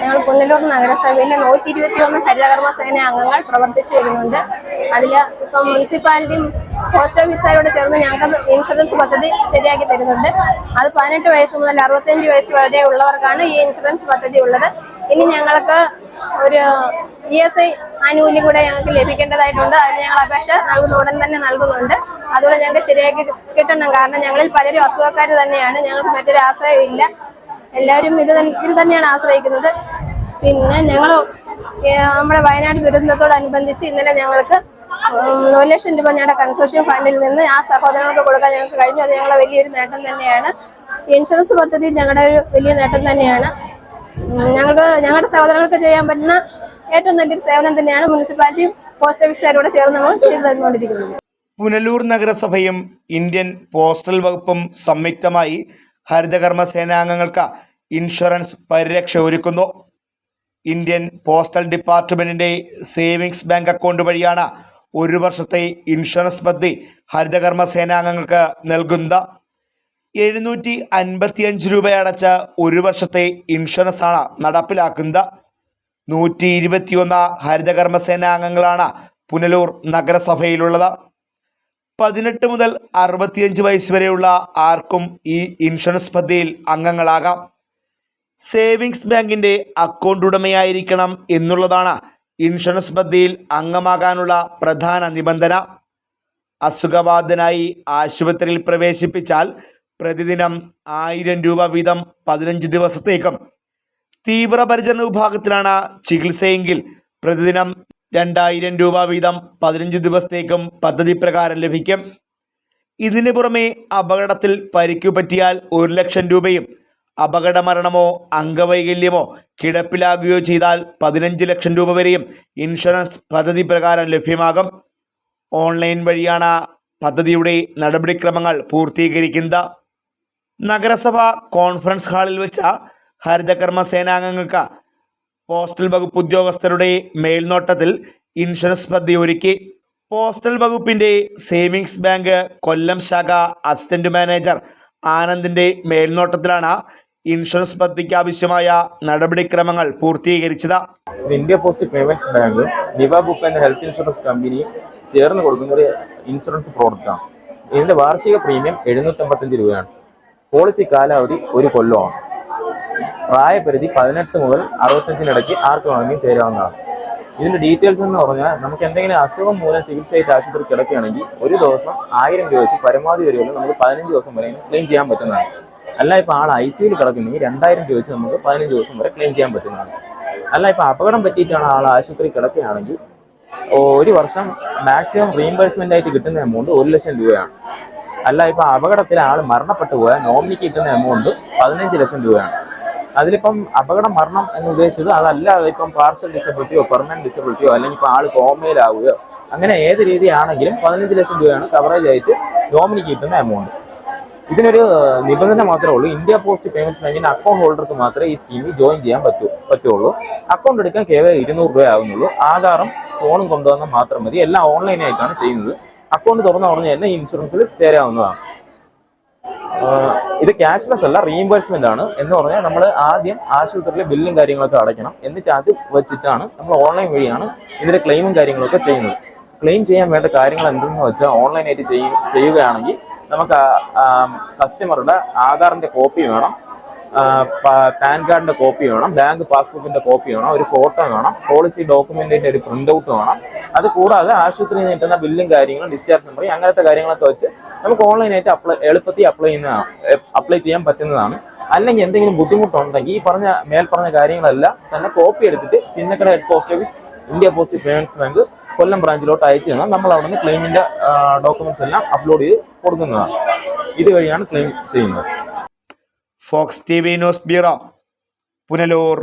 ഞങ്ങൾ പുനലൂർ നഗരസഭയിലെ 121 ഹരിതകർമ്മ സേന അംഗങ്ങൾ പ്രവർത്തിച്ചു വരുന്നുണ്ട്. അതിൽ ഇപ്പം മുനിസിപ്പാലിറ്റിയും പോസ്റ്റ് ഓഫീസുകാരോട് ചേർന്ന് ഞങ്ങൾക്ക് ഇൻഷുറൻസ് പദ്ധതി ശരിയാക്കി തരുന്നുണ്ട്. അത് 18 വയസ്സ് മുതൽ 65 വയസ്സ് വരെ ഉള്ളവർക്കാണ് ഈ ഇൻഷുറൻസ് പദ്ധതി ഉള്ളത്. ഇനി ഞങ്ങൾക്ക് ഒരു ESI ആനുകൂല്യം കൂടെ ഞങ്ങൾക്ക് ലഭിക്കേണ്ടതായിട്ടുണ്ട്. അതിന് ഞങ്ങൾ അപേക്ഷ ഉടൻ തന്നെ നൽകുന്നുണ്ട്. അതുകൊണ്ട് ഞങ്ങൾക്ക് ശരിയാക്കി കിട്ടണം. കാരണം ഞങ്ങളിൽ പലരും അസുഖക്കാർ തന്നെയാണ്. ഞങ്ങൾക്ക് മറ്റൊരു ആശ്രയമില്ല. എല്ലാവരും ഇതിൽ തന്നെയാണ് ആശ്രയിക്കുന്നത്. പിന്നെ ഞങ്ങൾ നമ്മുടെ വയനാട് ദുരന്തത്തോടനുബന്ധിച്ച് ഇന്നലെ ഞങ്ങൾക്ക് 1 ലക്ഷം രൂപ ഞങ്ങളുടെ കൺസോർഷ്യം ഫണ്ടിൽ നിന്ന് ആ സഹോദരങ്ങൾക്ക് കൊടുക്കാൻ ഞങ്ങൾക്ക് കഴിഞ്ഞു. അത് ഞങ്ങളുടെ വലിയൊരു നേട്ടം തന്നെയാണ്. ഇൻഷുറൻസ് പദ്ധതി ഞങ്ങളുടെ ഒരു വലിയ നേട്ടം തന്നെയാണ്. ഞങ്ങളുടെ സഹോദരങ്ങൾക്ക് ചെയ്യാൻ പറ്റുന്ന ഏറ്റവും നല്ലൊരു സേവനം തന്നെയാണ് മുനിസിപ്പാലിറ്റിയും പോസ്റ്റ് ഓഫീസുകാരോട് ചേർന്ന് നമ്മൾ ചെയ്തു തന്നുകൊണ്ടിരിക്കുന്നത്. പുനലൂർ നഗരസഭയും ഇന്ത്യൻ പോസ്റ്റൽ വകുപ്പും സംയുക്തമായി ഹരിതകർമ്മ സേനാംഗങ്ങൾക്ക് ഇൻഷുറൻസ് പരിരക്ഷ ഒരുക്കുന്നു. ഇന്ത്യൻ പോസ്റ്റൽ ഡിപ്പാർട്ട്മെൻറ്റിൻ്റെ സേവിങ്സ് ബാങ്ക് അക്കൗണ്ട് വഴിയാണ് 1 വർഷത്തെ ഇൻഷുറൻസ് പദ്ധതി ഹരിതകർമ്മ സേനാംഗങ്ങൾക്ക് നൽകുന്നത്. 755 രൂപ അടച്ച് 1 വർഷത്തെ ഇൻഷുറൻസാണ് നടപ്പിലാക്കുന്നത്. 121 ഹരിതകർമ്മ സേനാംഗങ്ങളാണ് പുനലൂർ നഗരസഭയിലുള്ളത്. 18 മുതൽ 65 വയസ്സ് വരെയുള്ള ആർക്കും ഈ ഇൻഷുറൻസ് പദ്ധതിയിൽ അംഗങ്ങളാകാം. സേവിങ്സ് ബാങ്കിൻ്റെ അക്കൗണ്ട് ഉടമയായിരിക്കണം എന്നുള്ളതാണ് ഇൻഷുറൻസ് പദ്ധതിയിൽ അംഗമാകാനുള്ള പ്രധാന നിബന്ധന. അസുഖബാധിതനായി ആശുപത്രിയിൽ പ്രവേശിപ്പിച്ചാൽ പ്രതിദിനം 1000 രൂപ വീതം 15 ദിവസത്തേക്കും, തീവ്രപരിചരണ വിഭാഗത്തിലാണ് ചികിത്സയെങ്കിൽ പ്രതിദിനം 2000 രൂപ വീതം 15 ദിവസത്തേക്കും പദ്ധതി പ്രകാരം ലഭിക്കും. ഇതിനു പുറമെ അപകടത്തിൽ പരിക്കു പറ്റിയാൽ 1 ലക്ഷം രൂപയും, അപകടമരണമോ അംഗവൈകല്യമോ കിടപ്പിലാകുകയോ ചെയ്താൽ 15 ലക്ഷം രൂപ വരെയും ഇൻഷുറൻസ് പദ്ധതി പ്രകാരം ലഭ്യമാകും. ഓൺലൈൻ വഴിയാണ് പദ്ധതിയുടെ നടപടിക്രമങ്ങൾ പൂർത്തീകരിക്കുന്നത്. നഗരസഭ കോൺഫറൻസ് ഹാളിൽ വെച്ച ഹരിതകർമ്മ സേനാംഗങ്ങൾക്ക് പോസ്റ്റൽ വകുപ്പ് ഉദ്യോഗസ്ഥരുടെ മേൽനോട്ടത്തിൽ ഇൻഷുറൻസ് പദ്ധതി ഒരുക്കി. പോസ്റ്റൽ വകുപ്പിൻ്റെ സേവിങ്സ് ബാങ്ക് കൊല്ലം ശാഖ അസിസ്റ്റന്റ് മാനേജർ ആനന്ദിൻ്റെ മേൽനോട്ടത്തിലാണ് ഇൻഷുറൻസ് പദ്ധതിക്ക് ആവശ്യമായ നടപടിക്രമങ്ങൾ പൂർത്തീകരിച്ചത്. ഇന്ത്യ പോസ്റ്റ് പേയ്മെന്റ്സ് ബാങ്ക് നിവ ബുക്ക് എന്ന ഹെൽത്ത് ഇൻഷുറൻസ് കമ്പനി ചേർന്ന് കൊടുക്കുന്ന ഒരു ഇൻഷുറൻസ് പ്രോഡക്റ്റാണ്. ഇതിൻ്റെ വാർഷിക പ്രീമിയം 755 രൂപയാണ്. പോളിസി കാലാവധി 1 കൊല്ലമാണ്. പ്രായപരിധി 18 മുതൽ 65 ആർക്ക് വേണമെങ്കിലും ചേരാവുന്നതാണ്. ഇതിൻ്റെ ഡീറ്റെയിൽസ് എന്ന് പറഞ്ഞാൽ നമുക്ക് എന്തെങ്കിലും അസുഖം മൂലം ചികിത്സയായിട്ട് ആശുപത്രി കിടക്കുകയാണെങ്കിൽ ഒരു ദിവസം 1000 രൂപ വെച്ച് പരമാവധി വരുമല്ലോ നമുക്ക് 15 ദിവസം വരെ ക്ലെയിം ചെയ്യാൻ പറ്റുന്നതാണ്. അല്ല ഇപ്പോൾ ആൾ ICUയിൽ കിടക്കുന്നെങ്കിൽ 2000 രൂപ വെച്ച് നമുക്ക് 15 ദിവസം വരെ ക്ലെയിം ചെയ്യാൻ പറ്റുന്നതാണ്. അല്ല ഇപ്പോൾ അപകടം പറ്റിയിട്ടാണ് ആൾ ആശുപത്രി കിടക്കുകയാണെങ്കിൽ 1 വർഷം മാക്സിമം റീഇംബേഴ്സ്മെൻ്റ് ആയിട്ട് കിട്ടുന്ന എമൗണ്ട് 1 ലക്ഷം രൂപയാണ്. അല്ല ഇപ്പോൾ അപകടത്തിൽ ആൾ മരണപ്പെട്ടു പോയാൽ നോമിനിക്ക് കിട്ടുന്ന എമൗണ്ട് 15 ലക്ഷം രൂപയാണ്. അതിലിപ്പം അപകട മരണം എന്ന് ഉദ്ദേശിച്ചത് അതല്ലാതെ ഇപ്പം പാർഷ്യൽ ഡിസബിലിറ്റിയോ പെർമനന്റ് ഡിസബിലിറ്റിയോ അല്ലെങ്കിൽ ഇപ്പോൾ ആൾ കോമയിലാവുകയോ അങ്ങനെ ഏത് രീതിയാണെങ്കിലും 15 ലക്ഷം രൂപയാണ് കവറേജ് ആയിട്ട് നോമിനിക്ക് കിട്ടുന്ന എമൗണ്ട്. ഇതിനൊരു നിബന്ധന മാത്രമേ ഉള്ളൂ. ഇന്ത്യ പോസ്റ്റ് പേയ്മെന്റ്സ് ബാങ്കിന്റെ അക്കൗണ്ട് ഹോൾഡർക്ക് മാത്രമേ ഈ സ്കീമിൽ ജോയിൻ ചെയ്യാൻ പറ്റുള്ളൂ. അക്കൗണ്ട് എടുക്കാൻ കേവലം 200 രൂപ ആകുന്നുള്ളൂ. ആധാറും ഫോണും കൊണ്ടുവന്നാൽ മാത്രം മതി. എല്ലാം ഓൺലൈനായിട്ടാണ് ചെയ്യുന്നത്. അക്കൗണ്ട് തുറന്ന ഉടനെ തന്നെ ഇൻഷുറൻസിൽ ചേരാവുന്നതാണ്. ഇത് ക്യാഷ്ലെസ് അല്ല, റീഇംബേഴ്സ്മെന്റ് ആണ്. എന്ന് പറഞ്ഞാൽ നമ്മൾ ആദ്യം ആശുപത്രിയിലെ ബില്ലും കാര്യങ്ങളൊക്കെ അടയ്ക്കണം. എന്നിട്ട് അത് വെച്ചിട്ടാണ് നമ്മൾ ഓൺലൈൻ വഴിയാണ് ഇതിന്റെ ക്ലെയിമും കാര്യങ്ങളൊക്കെ ചെയ്യുന്നത്. ക്ലെയിം ചെയ്യാൻ വേണ്ട കാര്യങ്ങൾ എന്തെന്ന് വെച്ചാൽ ഓൺലൈനായിട്ട് ചെയ്യുകയാണെങ്കിൽ നമുക്ക് കസ്റ്റമറുടെ ആധാറിന്റെ കോപ്പി വേണം, പാൻ കാർഡിന്റെ കോപ്പി വേണം, ബാങ്ക് പാസ്ബുക്കിന്റെ കോപ്പി വേണം, ഒരു ഫോട്ടോ വേണം, പോളിസി ഡോക്യുമെന്റിന്റെ ഒരു പ്രിന്റ് ഔട്ട് വേണം. അത് കൂടാതെ ആശുപത്രിയിൽ നിന്ന് കിട്ടുന്ന ബില്ലും കാര്യങ്ങളും ഡിസ്ചാർജ് നമ്പർ അങ്ങനത്തെ കാര്യങ്ങളൊക്കെ വെച്ച് നമുക്ക് ഓൺലൈനായിട്ട് എളുപ്പത്തിൽ അപ്ലൈ ചെയ്യാൻ പറ്റുന്നതാണ്. അല്ലെങ്കിൽ എന്തെങ്കിലും ബുദ്ധിമുട്ടുണ്ടെങ്കിൽ ഈ മേൽപ്പറഞ്ഞ കാര്യങ്ങളെല്ലാം തന്നെ കോപ്പി എടുത്തിട്ട് Chinnakada head post office India post payments bank Kollam ബ്രാഞ്ചിലോട്ട് അയച്ചു തന്നാൽ നമ്മൾ അവിടെ നിന്ന് ക്ലെയിമിന്റെ ഡോക്യുമെന്റ്സ് എല്ലാം അപ്ലോഡ് ചെയ്ത് കൊടുക്കുന്നതാണ്. ഇതുവഴിയാണ് ക്ലെയിം ചെയ്യുന്നത്. Fox TV news bureau, Punalur.